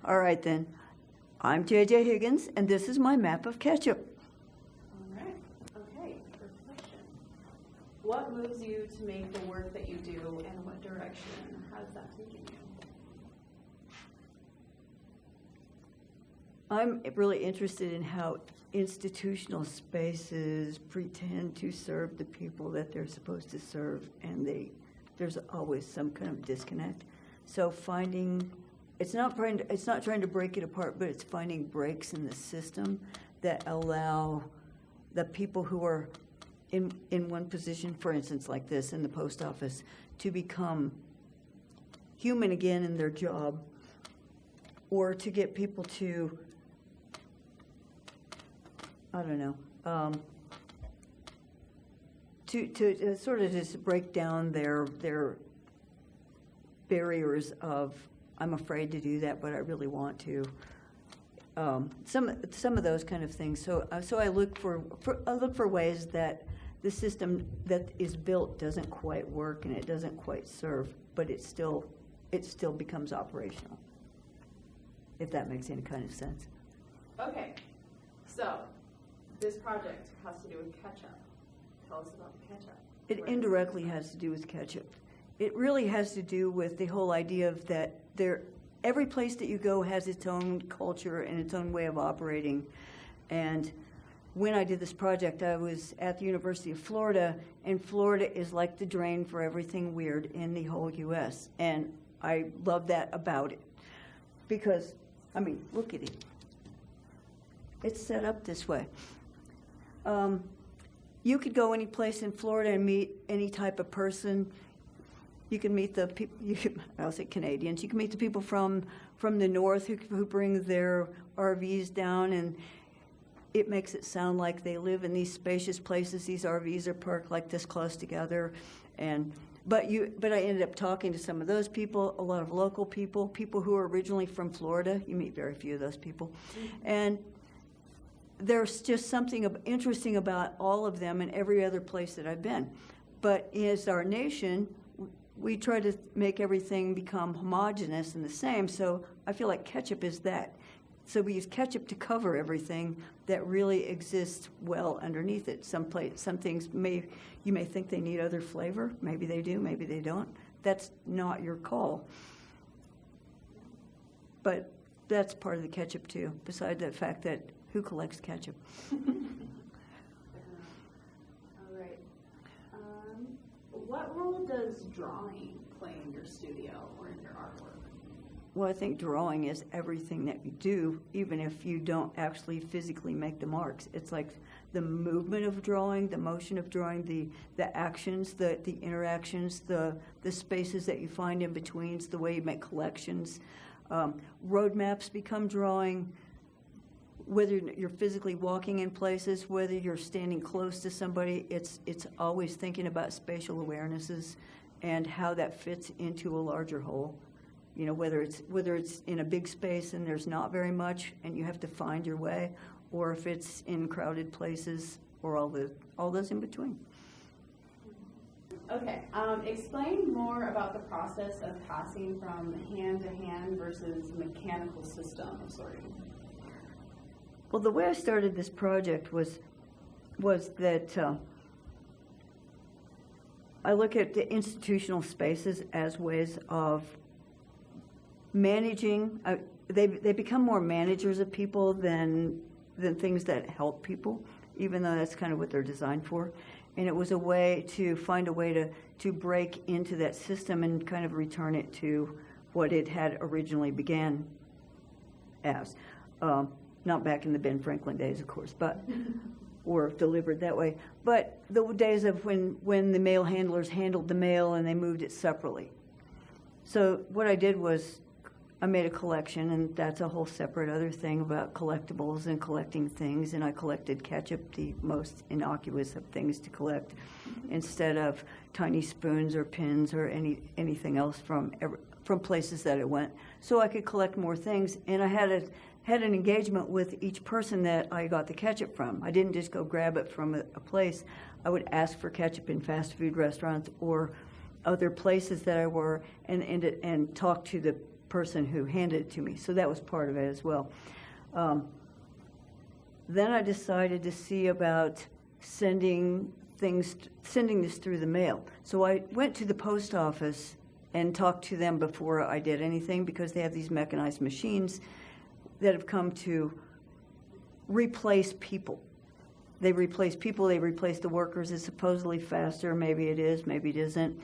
All right then. I'm JJ Higgins, and this is my map of ketchup. All right. Okay, first question. What moves you to make the work that you do, and what direction has that taken you? I'm really interested in how institutional spaces pretend to serve the people that they're supposed to serve, and there's always some kind of disconnect. So finding, it's not trying to break it apart, but it's finding breaks in the system that allow the people who are in one position, for instance, like this in the post office, to become human again in their job, or to get people to, I don't know, to sort of just break down their barriers of, I'm afraid to do that, but I really want to. Some of those kind of things. So I look for ways that the system that is built doesn't quite work and it doesn't quite serve, but it still becomes operational. If that makes any kind of sense. Okay, so this project has to do with ketchup. Tell us about the ketchup. It indirectly has to do with ketchup. It really has to do with the whole idea of that every place that you go has its own culture and its own way of operating. And when I did this project, I was at the University of Florida, and Florida is like the drain for everything weird in the whole U.S. And I love that about it. Because, I mean, look at it. It's set up this way. You could go any place in Florida and meet any type of person. You can meet the people, I'll say Canadians. You can meet the people from the north who bring their RVs down, and it makes it sound like they live in these spacious places. These RVs are parked like this close together, but I ended up talking to some of those people, a lot of local people who are originally from Florida. You meet very few of those people, and there's just something interesting about all of them and every other place that I've been. But as our nation, we try to make everything become homogenous and the same, so I feel like ketchup is that. So we use ketchup to cover everything that really exists well underneath it. Some things you may think they need other flavor. Maybe they do, maybe they don't. That's not your call. But that's part of the ketchup too, besides the fact that who collects ketchup? All right. What role does drawing play in your studio or in your artwork? Well, I think drawing is everything that you do, even if you don't actually physically make the marks. It's like the movement of drawing, the motion of drawing, the actions, the interactions, the spaces that you find in betweens, the way you make collections. Roadmaps become drawing. Whether you're physically walking in places, whether you're standing close to somebody, it's always thinking about spatial awarenesses and how that fits into a larger whole. You know, whether it's in a big space and there's not very much and you have to find your way, or if it's in crowded places, or all those in between. Okay, explain more about the process of passing from hand to hand versus mechanical system of sorting. Well, the way I started this project was that I look at the institutional spaces as ways of managing. They become more managers of people than things that help people, even though that's kind of what they're designed for. And it was a way to find a way to break into that system and kind of return it to what it had originally began as. Not back in the Ben Franklin days, of course, but or delivered that way. But the days of when the mail handlers handled the mail and they moved it separately. So what I did was I made a collection, and that's a whole separate other thing about collectibles and collecting things. And I collected ketchup, the most innocuous of things to collect, instead of tiny spoons or pins or anything else from places that it went. So I could collect more things, and I had an engagement with each person that I got the ketchup from. I didn't just go grab it from a place. I would ask for ketchup in fast food restaurants or other places that I were, and talk to the person who handed it to me. So that was part of it as well. Then I decided to see about sending this through the mail. So I went to the post office and talked to them before I did anything, because they have these mechanized machines that have come to replace people. They replace people, they replace the workers. It's supposedly faster. Maybe it is, maybe it isn't.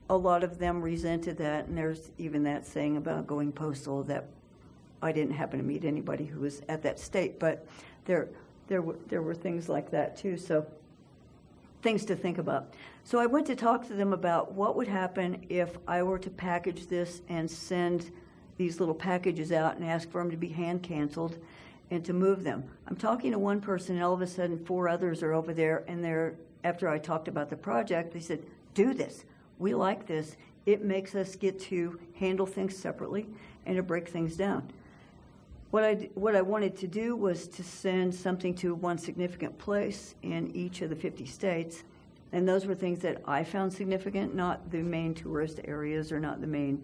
A lot of them resented that, and there's even that saying about going postal that I didn't happen to meet anybody who was at that state, but there were things like that too. So things to think about. So I went to talk to them about what would happen if I were to package this and send these little packages out and ask for them to be hand canceled and to move them. I'm talking to one person, and all of a sudden 4 others are over there, and after I talked about the project, they said, do this. We like this. It makes us get to handle things separately and to break things down. What I wanted to do was to send something to one significant place in each of the 50 states, and those were things that I found significant, not the main tourist areas or not the main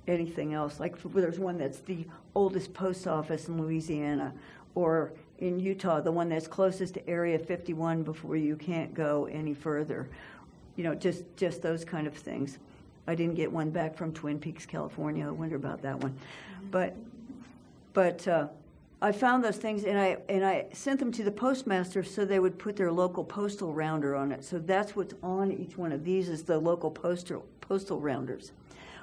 anything else. Like there's one that's the oldest post office in Louisiana, or in Utah, the one that's closest to Area 51 before you can't go any further. You know, just those kind of things. I didn't get one back from Twin Peaks, California. I wonder about that one. But I found those things, and I sent them to the postmaster so they would put their local postal rounder on it. So that's what's on each one of these is the local postal rounders.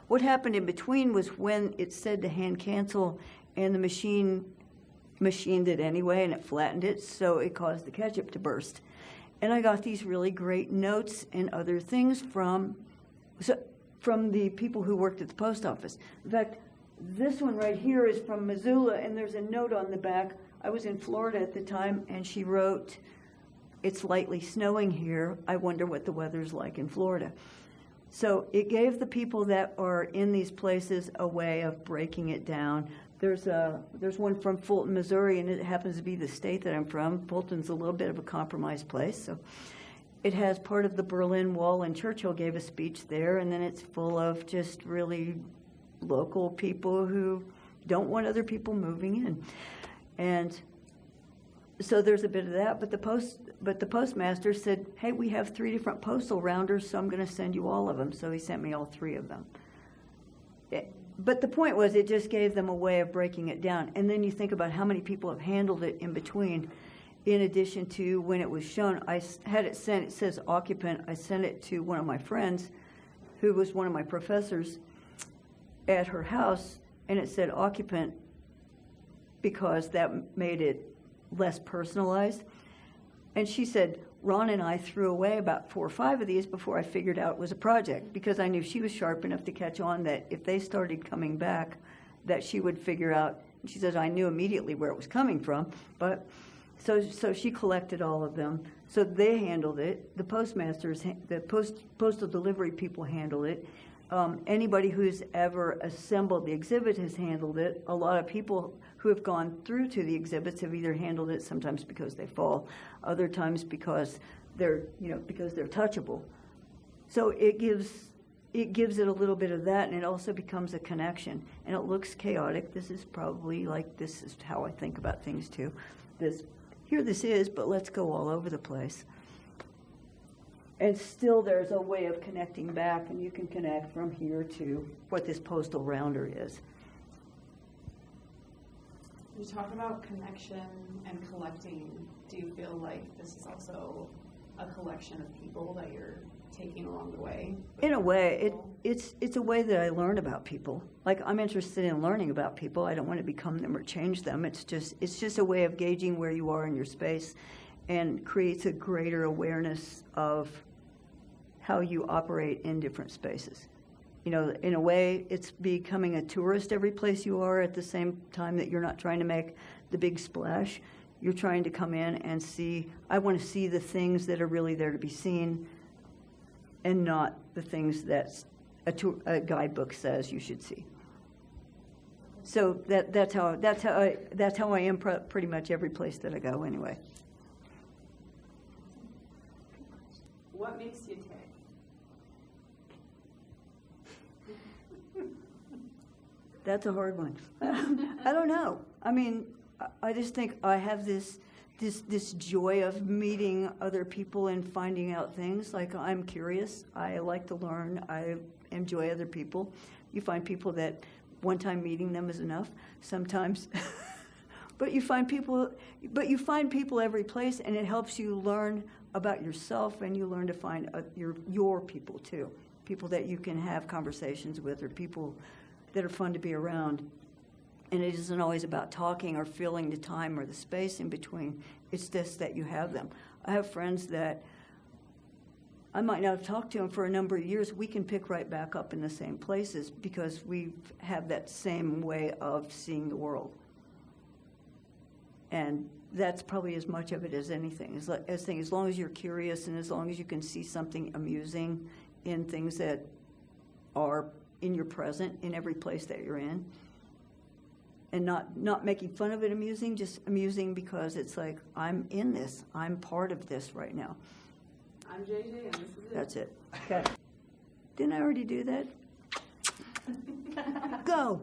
What happened in between was when it said to hand cancel, and the machined it anyway, and it flattened it, so it caused the ketchup to burst. And I got these really great notes and other things from the people who worked at the post office. In fact, this one right here is from Missoula, and there's a note on the back. I was in Florida at the time, and she wrote, "It's lightly snowing here. I wonder what the weather's like in Florida." So it gave the people that are in these places a way of breaking it down. There's one from Fulton, Missouri, and it happens to be the state that I'm from. Fulton's a little bit of a compromised place, so it has part of the Berlin Wall, and Churchill gave a speech there, and then it's full of just really local people who don't want other people moving in. And so there's a bit of that, but the postmaster said, "Hey, we have 3 different postal rounders, so I'm going to send you all of them." So he sent me all 3 of them. But the point was, it just gave them a way of breaking it down. And then you think about how many people have handled it in between. In addition to when it was shown, I had it sent, it says occupant. I sent it to one of my friends who was one of my professors at her house, and it said occupant because that made it less personalized. And she said, "Ron and I threw away about 4 or 5 of these before I figured out it was a project," because I knew she was sharp enough to catch on that if they started coming back, that she would figure out. She says, "I knew immediately where it was coming from," but so she collected all of them. So they handled it. The postmasters, the postal delivery people handled it. Anybody who's ever assembled the exhibit has handled it. A lot of people who have gone through to the exhibits have either handled it, sometimes because they fall, other times because they're touchable. So it gives it a little bit of that, and it also becomes a connection. And it looks chaotic. This is how I think about things too. This is, but let's go all over the place. And still there's a way of connecting back, and you can connect from here to what this postal rounder is. You talk about connection and collecting. Do you feel like this is also a collection of people that you're taking along the way? In a way, it's a way that I learn about people. Like, I'm interested in learning about people. I don't want to become them or change them. It's just a way of gauging where you are in your space, and creates a greater awareness of how you operate in different spaces. You know, in a way, it's becoming a tourist every place you are, at the same time that you're not trying to make the big splash. You're trying to come in and see, I want to see the things that are really there to be seen, and not the things that a guidebook says you should see. So that's how I am pretty much every place that I go anyway. What makes you tick? That's a hard one. I don't know. I mean, I just think I have this joy of meeting other people and finding out things. Like, I'm curious. I like to learn. I enjoy other people. You find people that one time meeting them is enough. Sometimes, but you find people every place, and it helps you learn about yourself, and you learn to find your people too. People that you can have conversations with, or people that are fun to be around. And it isn't always about talking or filling the time or the space in between. It's just that you have them. I have friends that I might not have talked to them for a number of years. We can pick right back up in the same places because we have that same way of seeing the world. And that's probably as much of it as anything. As long as you're curious and as long as you can see something amusing in things that are in your present, in every place that you're in, and not making fun of it amusing, just amusing because it's like, I'm in this. I'm part of this right now. I'm JJ, and this is it. That's it. Okay. Didn't I already do that? Go.